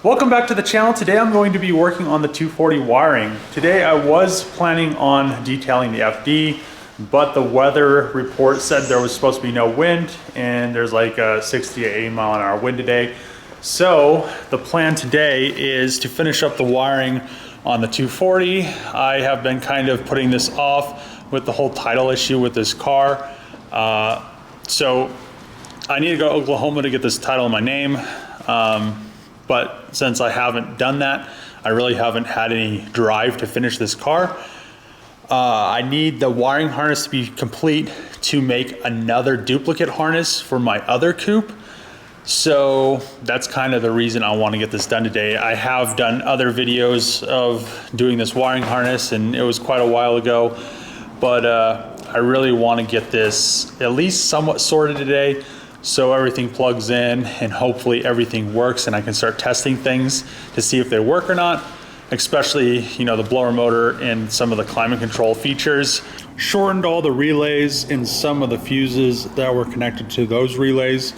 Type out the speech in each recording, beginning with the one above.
Welcome back to the channel. Today I'm going to be working on the 240 wiring. Today I was planning on detailing the FD, but the weather report said there was supposed to be no wind and there's like a 60 to 80 mile an hour wind today. So the plan today is to finish up the wiring on the 240. I have been kind of putting this off with the whole title issue with this car. So I need to go to Oklahoma to get this title in my name. But since I haven't done that, I really haven't had any drive to finish this car. I need the wiring harness to be complete to make another duplicate harness for my other coupe. So that's kind of the reason I want to get this done today. I have done other videos of doing this wiring harness and it was quite a while ago, but I really want to get this at least somewhat sorted today, so everything plugs in and hopefully everything works and I can start testing things to see if they work or not, especially, you know, the blower motor and some of the climate control features. Shortened all the relays and some of the fuses that were connected to those relays.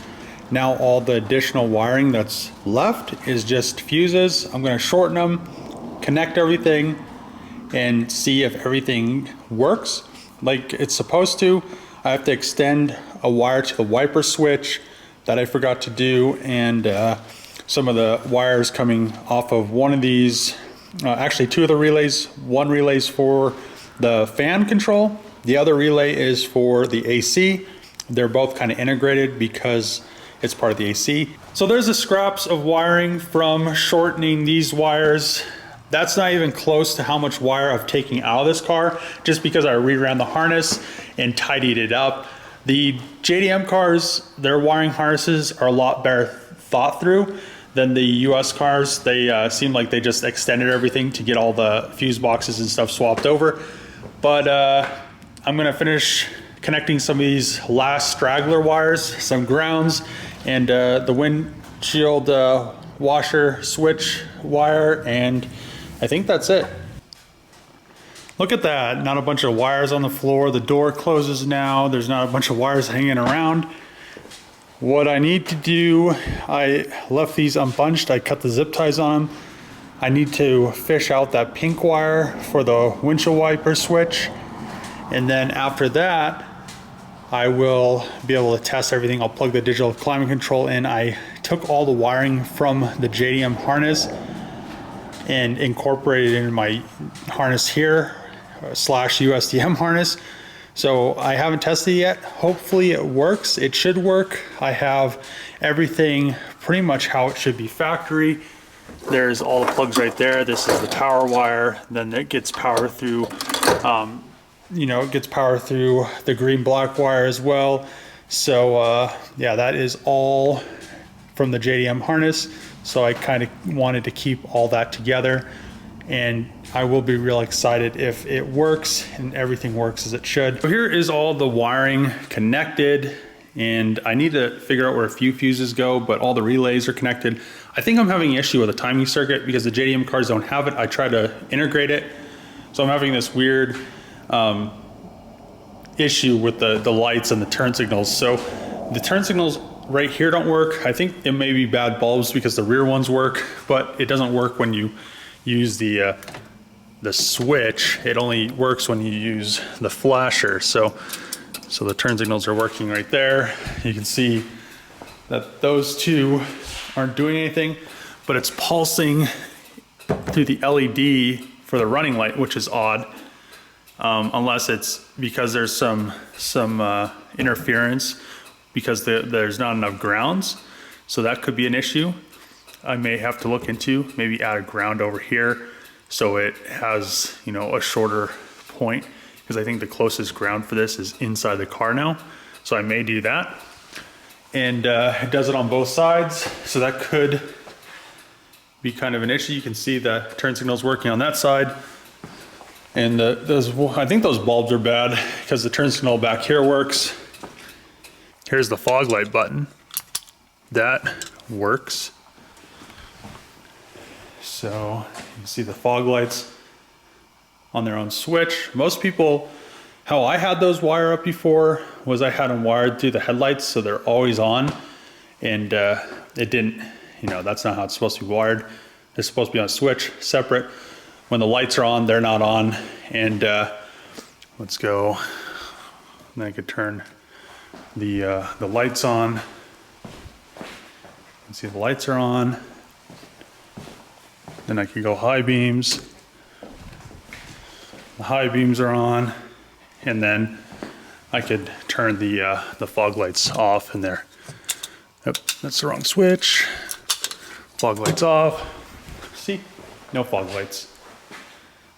Now all the additional wiring that's left is just fuses. I'm going to shorten them, connect everything, and see if everything works like it's supposed to. I have to extend a wire to the wiper switch that I forgot to do, and some of the wires coming off of one of these, actually two of the relays. One relay is for the fan control, the other relay is for the AC. They're both kind of integrated because it's part of the AC. So there's the scraps of wiring from shortening these wires. That's not even close to how much wire I've taken out of this car, just because I reran the harness and tidied it up. The JDM cars, their wiring harnesses are a lot better thought through than the US cars. They seem like they just extended everything to get all the fuse boxes and stuff swapped over. But I'm gonna finish connecting some of these last straggler wires, some grounds, and the windshield washer switch wire, and I think that's it. Look at that, not a bunch of wires on the floor. The door closes now. There's not a bunch of wires hanging around. What I need to do, I left these unbunched. I cut the zip ties on them. I need to fish out that pink wire for the windshield wiper switch. And then after that, I will be able to test everything. I'll plug the digital climate control in. I took all the wiring from the JDM harness and incorporated it into my harness here, slash USDM harness. So I haven't tested it yet. Hopefully it works. It should work. I have everything pretty much how it should be factory. There's all the plugs right there. This is the power wire. Then it gets power through, it gets power through the green black wire as well. So yeah, that is all from the JDM harness. So I kind of wanted to keep all that together, and I will be real excited if it works and everything works as it should. So here is all the wiring connected, and I need to figure out where a few fuses go, but all the relays are connected. I think I'm having an issue with the timing circuit because the JDM cars don't have it. I try to integrate it, so I'm having this weird issue with the lights and the turn signals. So the turn signals right here don't work. I think it may be bad bulbs because the rear ones work, but it doesn't work when you use the switch. It only works when you use the flasher. So the turn signals are working right there. You can see that those two aren't doing anything, but it's pulsing through the LED for the running light, which is odd. Unless it's because there's some interference because there's not enough grounds. So that could be an issue. I may have to look into, maybe add a ground over here so it has, a shorter point, because I think the closest ground for this is inside the car now. So I may do that. And it does it on both sides. So that could be kind of an issue. You can see the turn signals working on that side. And I think those bulbs are bad because the turn signal back here works. Here's the fog light button. That works. So you can see the fog lights on their own switch. Most people, how I had those wire up before was I had them wired through the headlights, so they're always on, and it didn't you know, that's not how it's supposed to be wired. It's supposed to be on a switch, separate. When the lights are on, they're not on. And let's go. And I could turn the lights on. Let's see, the lights are on. Then I can go high beams. The high beams are on, and then I could turn the fog lights off in there. Yep, that's the wrong switch. Fog lights off. See, no fog lights.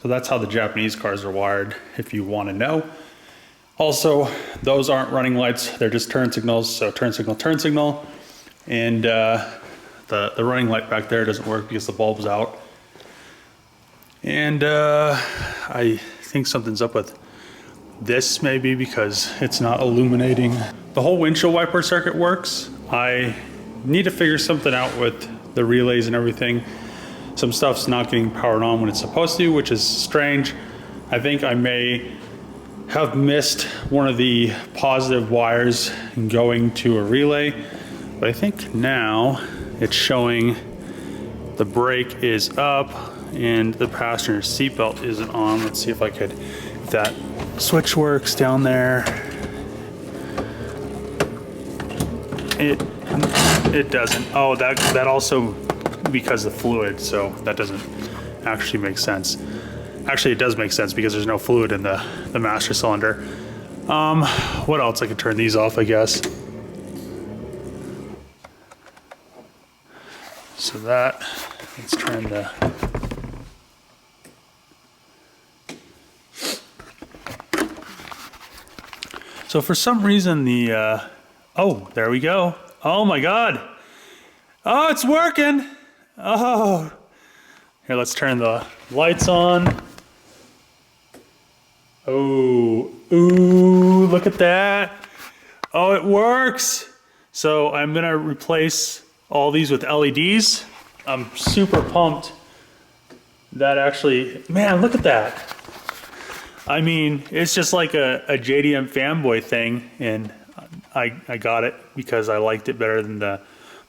So that's how the Japanese cars are wired, if you want to know. Also, those aren't running lights, they're just turn signals. So turn signal. And the running light back there doesn't work because the bulb's out. And I think something's up with this maybe because it's not illuminating. The whole windshield wiper circuit works. I need to figure something out with the relays and everything. Some stuff's not getting powered on when it's supposed to, which is strange. I think I may have missed one of the positive wires going to a relay, but I think now it's showing the brake is up and the passenger seatbelt isn't on. Let's see if that switch works down there. It doesn't. Oh, that also because of fluid, so that doesn't actually make sense. Actually, it does make sense because there's no fluid in the master cylinder. What else? I could turn these off, I guess. So let's turn the... So for some reason oh, there we go. Oh my God. Oh, it's working. Oh. Here, let's turn the lights on. Oh, ooh, look at that. Oh, it works. So I'm gonna replace all these with LEDs. I'm super pumped. That actually, man, look at that. I mean, it's just like a JDM fanboy thing, and I got it because I liked it better than the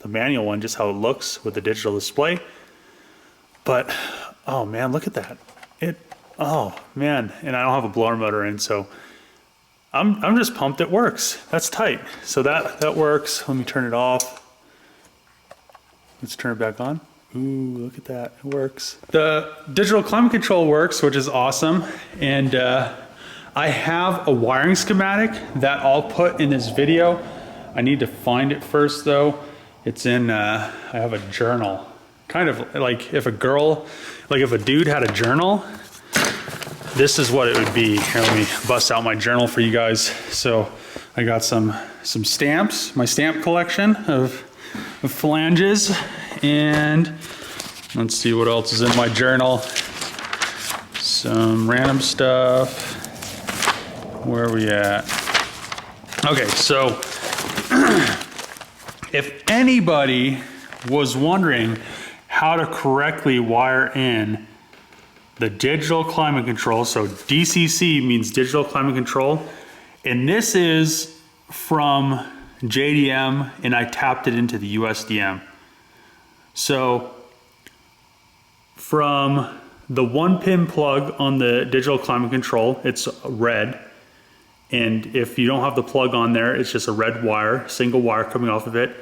manual one, just how it looks with the digital display. But, oh man, look at that. Oh man, and I don't have a blower motor in, so I'm just pumped it works. That's tight. So that works. Let me turn it off. Let's turn it back on. Ooh, look at that, it works. The digital climate control works, which is awesome. And I have a wiring schematic that I'll put in this video. I need to find it first though. It's in, I have a journal. Kind of like if a dude had a journal, this is what it would be. Here, let me bust out my journal for you guys. So I got some stamps, my stamp collection of flanges, and let's see what else is in my journal. Some random stuff. Where are we at? Okay, so if anybody was wondering how to correctly wire in the digital climate control, so DCC means digital climate control, and this is from JDM, and I tapped it into the USDM. So from the 1-pin plug on the digital climate control, it's red. And if you don't have the plug on there, it's just a red wire, single wire coming off of it.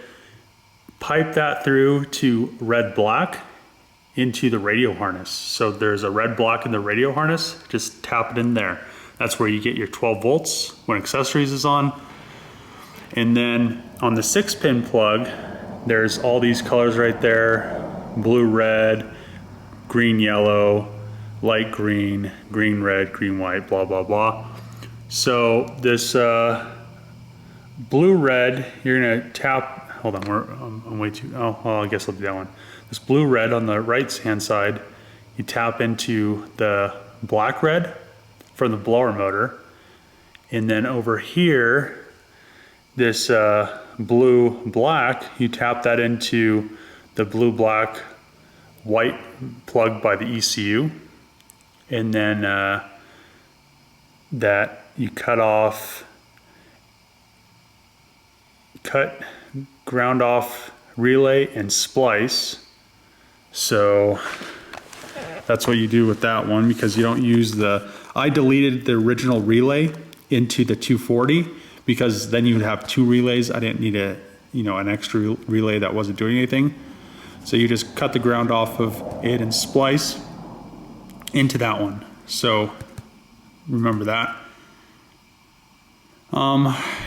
Pipe that through to red black into the radio harness. So there's a red block in the radio harness, just tap it in there. That's where you get your 12 volts when accessories is on. And then on the 6-pin plug, there's all these colors right there: blue, red, green, yellow, light green, green, red, green, white, blah, blah, blah. So this blue, red, you're gonna tap, hold on, I'm way too, I guess I'll do that one. This blue, red on the right hand side, you tap into the black, red from the blower motor. And then over here, this blue, black, you tap that into the blue, black, white plug by the ECU. And then that you ground off, relay and splice. So that's what you do with that one, because you don't use the, I deleted the original relay into the 240 because then you would have two relays. I didn't need a, an extra relay that wasn't doing anything. So you just cut the ground off of it and splice into that one. So remember that.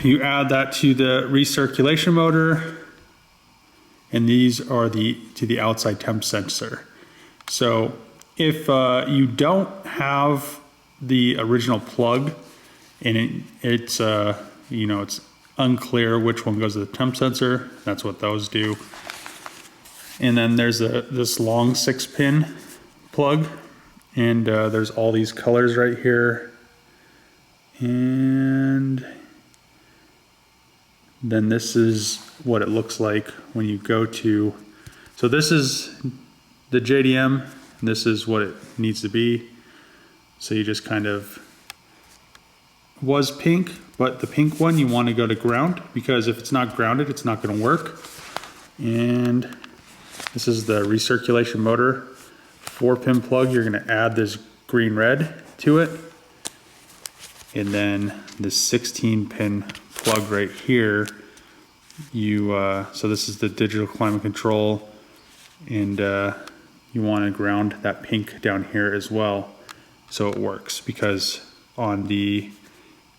You add that to the recirculation motor, and these are to the outside temp sensor. So if you don't have the original plug and it's it's unclear which one goes to the temp sensor, that's what those do. And then there's this long 6-pin plug, and there's all these colors right here. And then this is what it looks like when you go to, so this is the JDM, and this is what it needs to be. So you just kind of, was pink, but the pink one you want to go to ground, because if it's not grounded, it's not going to work. And this is the recirculation motor 4-pin plug. You're going to add this green red to it. And then this 16-pin plug right here, so this is the digital climate control, and you want to ground that pink down here as well so it works, because on the,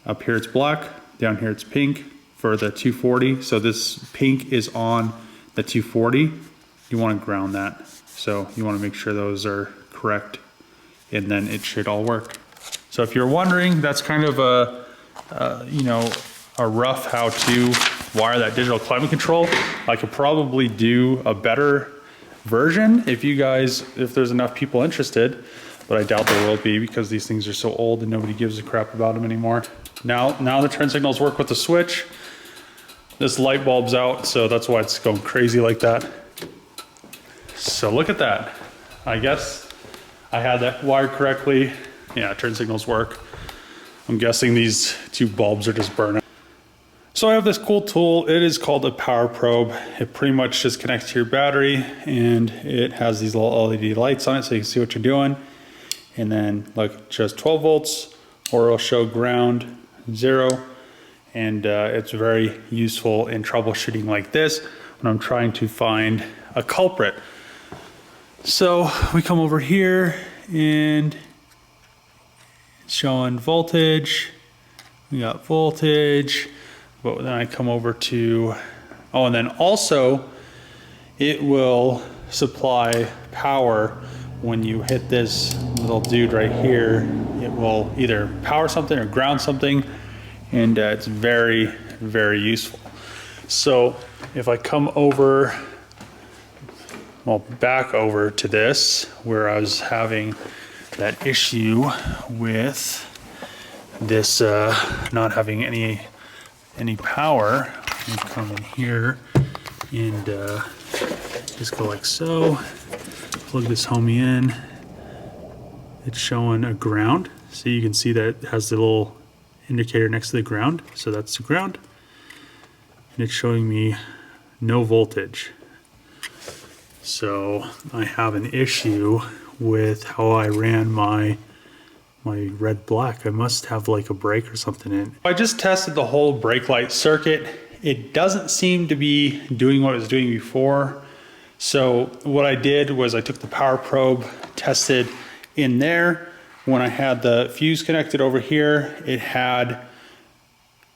up here it's black, down here it's pink for the 240. So this pink is on the 240. You want to ground that. So you want to make sure those are correct, and then it should all work. So if you're wondering, that's kind of a rough how to wire that digital climate control. I could probably do a better version if there's enough people interested, but I doubt there will be, because these things are so old and nobody gives a crap about them anymore. Now the turn signals work with the switch. This light bulb's out, so that's why it's going crazy like that. So look at that. I guess I had that wired correctly. Yeah, turn signals work. I'm guessing these two bulbs are just burning. So I have this cool tool. It is called a power probe. It pretty much just connects to your battery, and it has these little LED lights on it so you can see what you're doing. And then look, just 12 volts, or it'll show ground 0. And it's very useful in troubleshooting like this when I'm trying to find a culprit. So we come over here and it's showing voltage. We got voltage, but then I come over to, and then also it will supply power when you hit this little dude right here. It will either power something or ground something, and it's very, very useful. So if I come over, back over to this, where I was having that issue with this not having any power, you come in here and just go like so, plug this homie in. It's showing a ground, so you can see that it has the little indicator next to the ground, so that's the ground, and it's showing me no voltage. So I have an issue with how I ran my red black. I must have like a brake or something in. I just tested the whole brake light circuit. It doesn't seem to be doing what it was doing before. So what I did was I took the power probe, tested in there. When I had the fuse connected over here, it had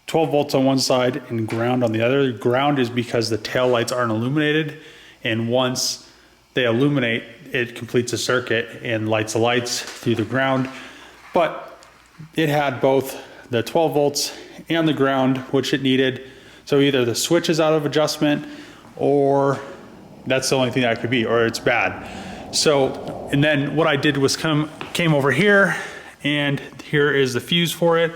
12 volts on one side and ground on the other. Ground is because the tail lights aren't illuminated, and once they illuminate, it completes a circuit and lights the lights through the ground. But it had both the 12 volts and the ground, which it needed. So either the switch is out of adjustment, or that's the only thing that could be, or it's bad. So, and then what I did was came over here, and here is the fuse for it.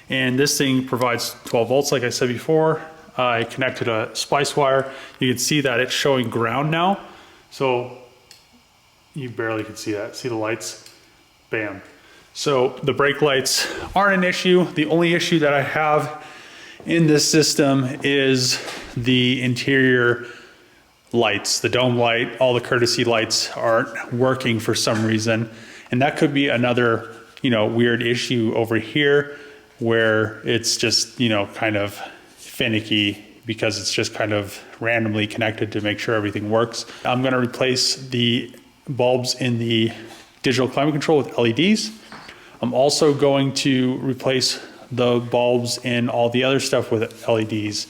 And this thing provides 12 volts, like I said before. I connected a splice wire. You can see that it's showing ground now. So you barely can see that. See the lights? Bam. So the brake lights aren't an issue. The only issue that I have in this system is the interior lights. The dome light, all the courtesy lights aren't working for some reason. And that could be another, weird issue over here where it's just, kind of finicky because it's just kind of randomly connected to make sure everything works. I'm gonna replace the bulbs in the digital climate control with LEDs. I'm also going to replace the bulbs in all the other stuff with LEDs.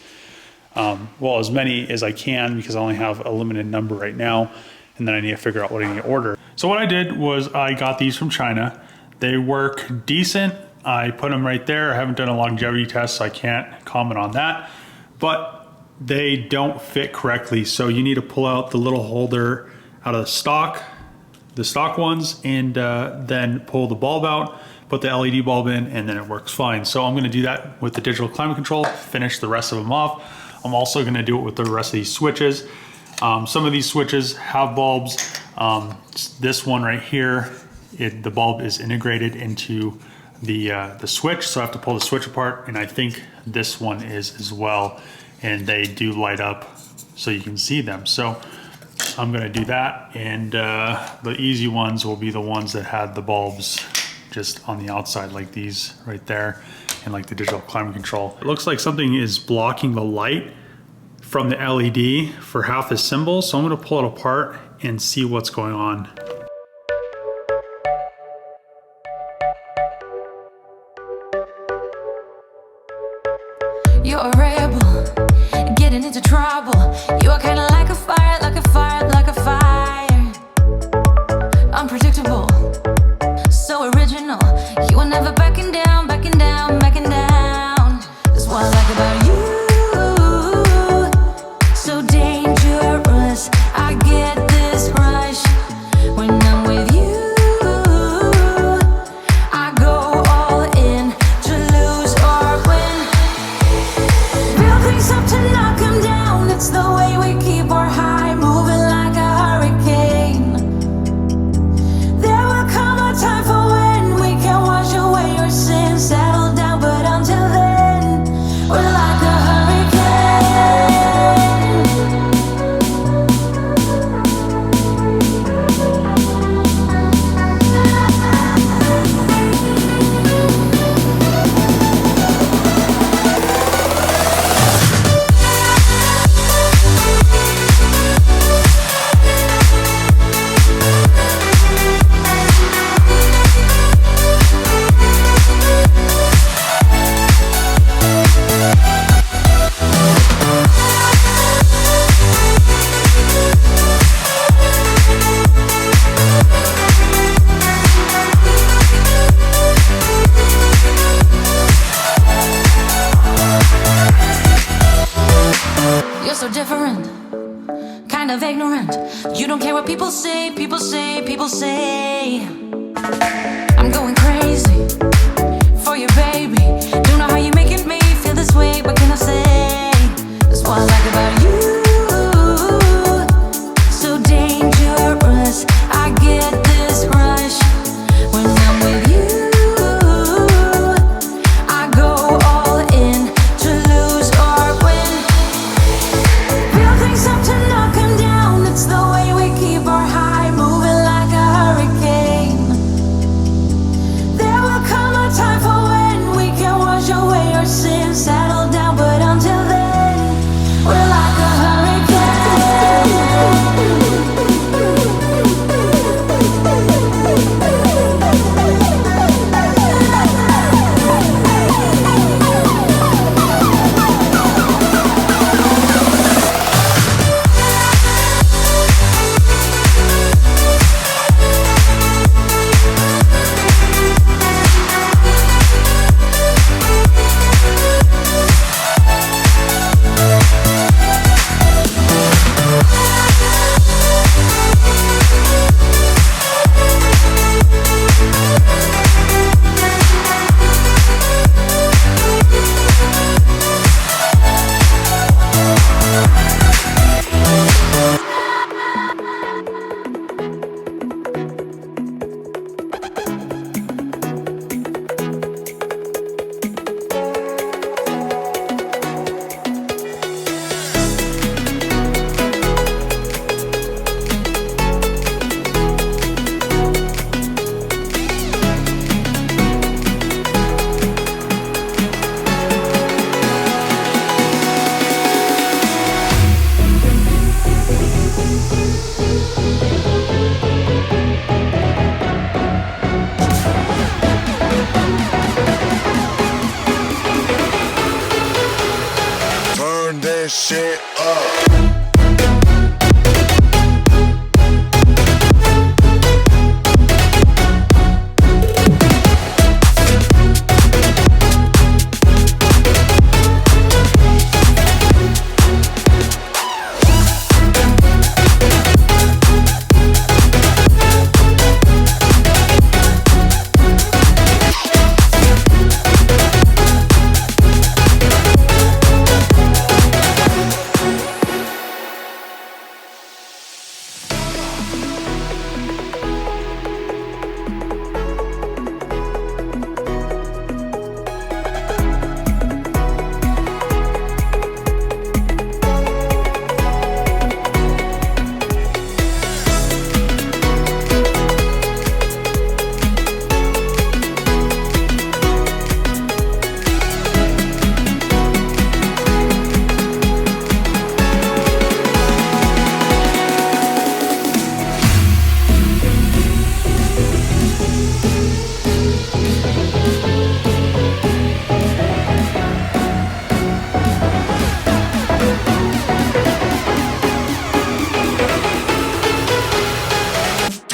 Well, as many as I can because I only have a limited number right now, and then I need to figure out what I need to order. So what I did was I got these from China. They work decent. I put them right there. I haven't done a longevity test, so I can't comment on that, but they don't fit correctly. So you need to pull out the little holder out of the stock ones, and then pull the bulb out, put the LED bulb in, and then it works fine. So I'm gonna do that with the digital climate control, finish the rest of them off. I'm also gonna do it with the rest of these switches. Some of these switches have bulbs. This one right here, the bulb is integrated into the switch, so I have to pull the switch apart, and I think this one is as well, and they do light up so you can see them. So I'm gonna do that, and the easy ones will be the ones that had the bulbs just on the outside, like these right there, and like the digital climate control. It looks like something is blocking the light from the LED for half the symbol, so I'm gonna pull it apart and see what's going on. You're a rebel, getting into trouble. You are kinda like a fire, like a fire, like a fire. Unpredictable, so original. You are never backing down, backing down, backing down. That's what I like about you. So dangerous, I get this rush when I'm with you. I go all in to lose or win. Build things up to knock 'em down. It's the way we keep our high, moving like a hurricane. There will come a time for when we can wash away your sins, settle down, but until then, we're like a hurricane. You're so different, kind of ignorant. You don't care what people say, people say, people say. I'm going crazy for you, baby. Don't know how you're making me feel this way. What can I say? That's what I like about you. So dangerous, I get this rush when I'm with you. I go all in to lose or win. Build things up to knock 'em down. It's the way we keep our high, moving like a hurricane. There will come a time for when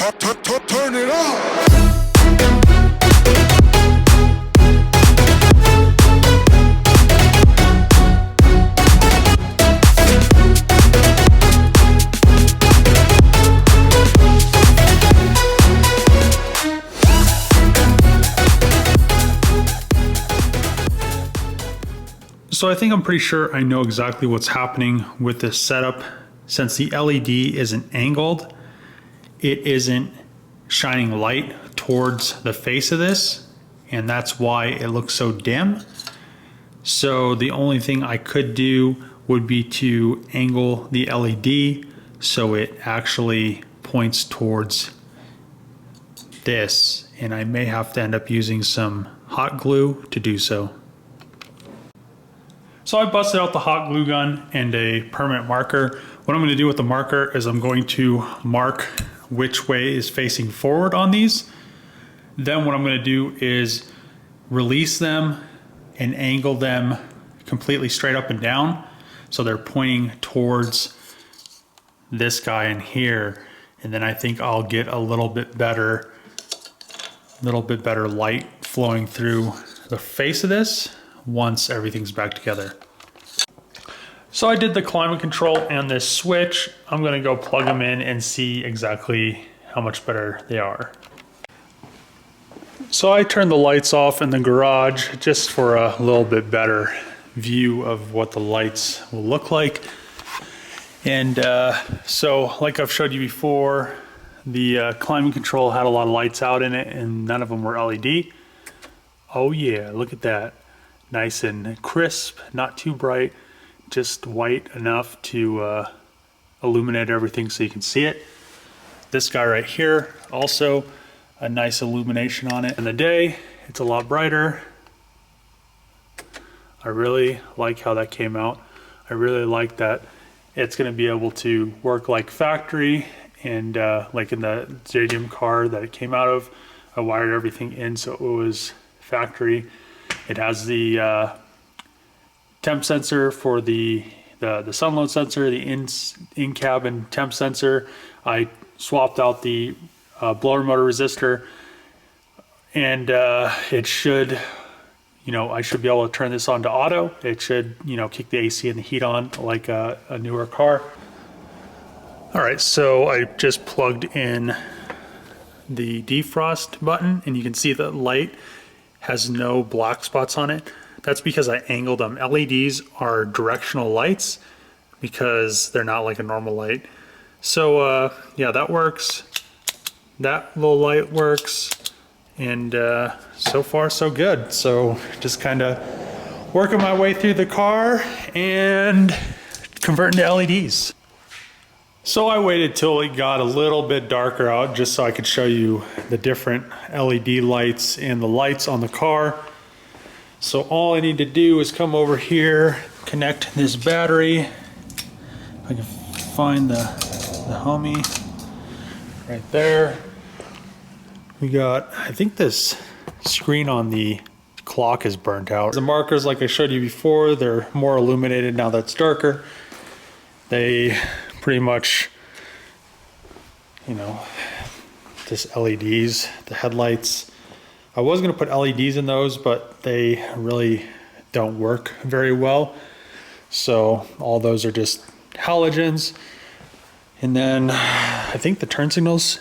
Turn it up. So I think I'm pretty sure I know exactly what's happening with this setup. Since the LED isn't angled, it isn't shining light towards the face of this, and that's why it looks so dim. So the only thing I could do would be to angle the LED so it actually points towards this, and I may have to end up using some hot glue to do so. So I busted out the hot glue gun and a permanent marker. What I'm going to do with the marker is I'm going to mark which way is facing forward on these. Then what I'm going to do is release them and angle them completely straight up and down so they're pointing towards this guy in here. And then I think I'll get a little bit better light flowing through the face of this once everything's back together. So I did the climate control and this switch. I'm gonna go plug them in and see exactly how much better they are. So I turned the lights off in the garage just for a little bit better view of what the lights will look like. And so like I've showed you before, the climate control had a lot of lights out in it and none of them were LED. Oh yeah, look at that. Nice and crisp, not too bright, just white enough to illuminate everything so you can see it. This guy right here, also a nice illumination on it. In the day, it's a lot brighter. I really like how that came out. I really like that it's gonna be able to work like factory, and like in the JDM car that it came out of, I wired everything in so it was factory. It has the temp sensor for the sun load sensor, the in-cabin temp sensor. I swapped out the blower motor resistor, and it should, I should be able to turn this on to auto. It should, kick the AC and the heat on like a newer car. All right, so I just plugged in the defrost button, and you can see the light has no black spots on it. That's because I angled them. LEDs are directional lights because they're not like a normal light. So yeah, that works. That little light works. And so far so good. So just kind of working my way through the car and converting to LEDs. So I waited till it got a little bit darker out just so I could show you the different LED lights and the lights on the car. So all I need to do is come over here, connect this battery. If I can find the homie right there. We got, I think this screen on the clock is burnt out. The markers, like I showed you before, they're more illuminated now that it's darker. They pretty much, just LEDs, the headlights. I was gonna put LEDs in those, but they really don't work very well. So all those are just halogens. And then I think the turn signals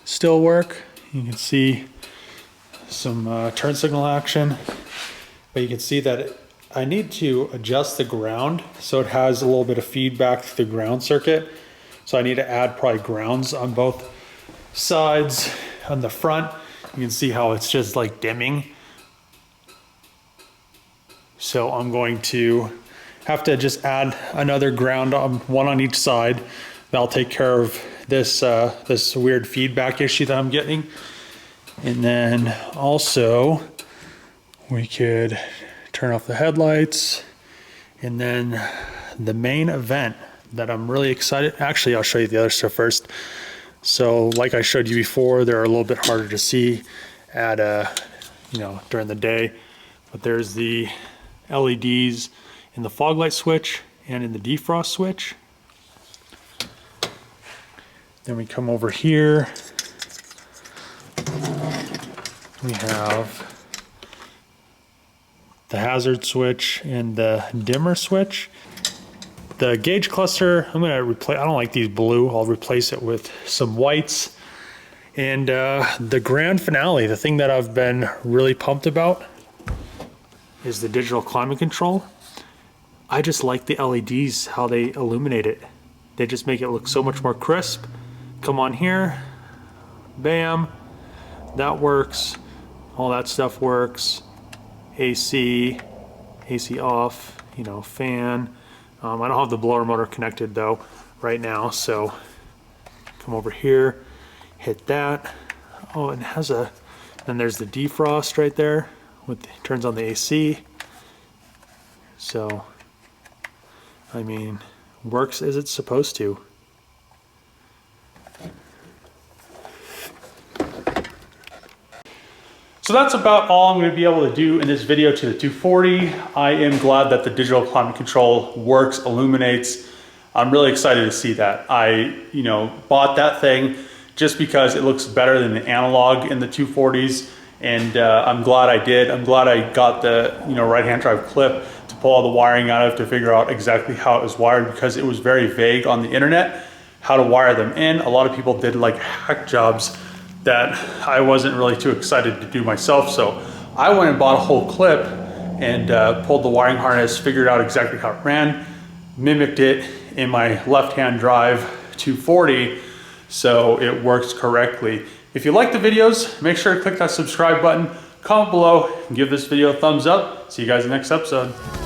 still work. You can see some turn signal action, but you can see that I need to adjust the ground so it has a little bit of feedback through the ground circuit. So I need to add probably grounds on both sides. On the front, you can see how it's just like dimming. So I'm going to have to just add another ground, one on each side. That'll take care of this, this weird feedback issue that I'm getting. And then also we could turn off the headlights, and then the main event that I'm really excited. Actually, I'll show you the other stuff first. So like I showed you before, they're a little bit harder to see at during the day, but there's the LEDs in the fog light switch and in the defrost switch. Then we come over here we have the hazard switch and the dimmer switch. The gauge cluster, I'm gonna replace, I don't like these blue, I'll replace it with some whites. And the grand finale, the thing that I've been really pumped about, is the digital climate control. I just like the LEDs, how they illuminate it. They just make it look so much more crisp. Come on here, bam, that works. All that stuff works. AC off, you know, fan. I don't have the blower motor connected though right now, so come over here, hit that. Oh, and it has a, then there's the defrost right there with turns on the AC. So, I mean, works as it's supposed to. So that's about all I'm going to be able to do in this video to the 240. I am glad that the digital climate control works, illuminates. I'm really excited to see that. I, bought that thing just because it looks better than the analog in the 240s, and I'm glad I did. I'm glad I got the right-hand drive clip to pull all the wiring out of to figure out exactly how it was wired, because it was very vague on the internet how to wire them in. A lot of people did like hack jobs that I wasn't really too excited to do myself. So I went and bought a whole clip and pulled the wiring harness, figured out exactly how it ran, mimicked it in my left-hand drive 240, so it works correctly. If you like the videos, make sure to click that subscribe button, comment below, and give this video a thumbs up. See you guys in the next episode.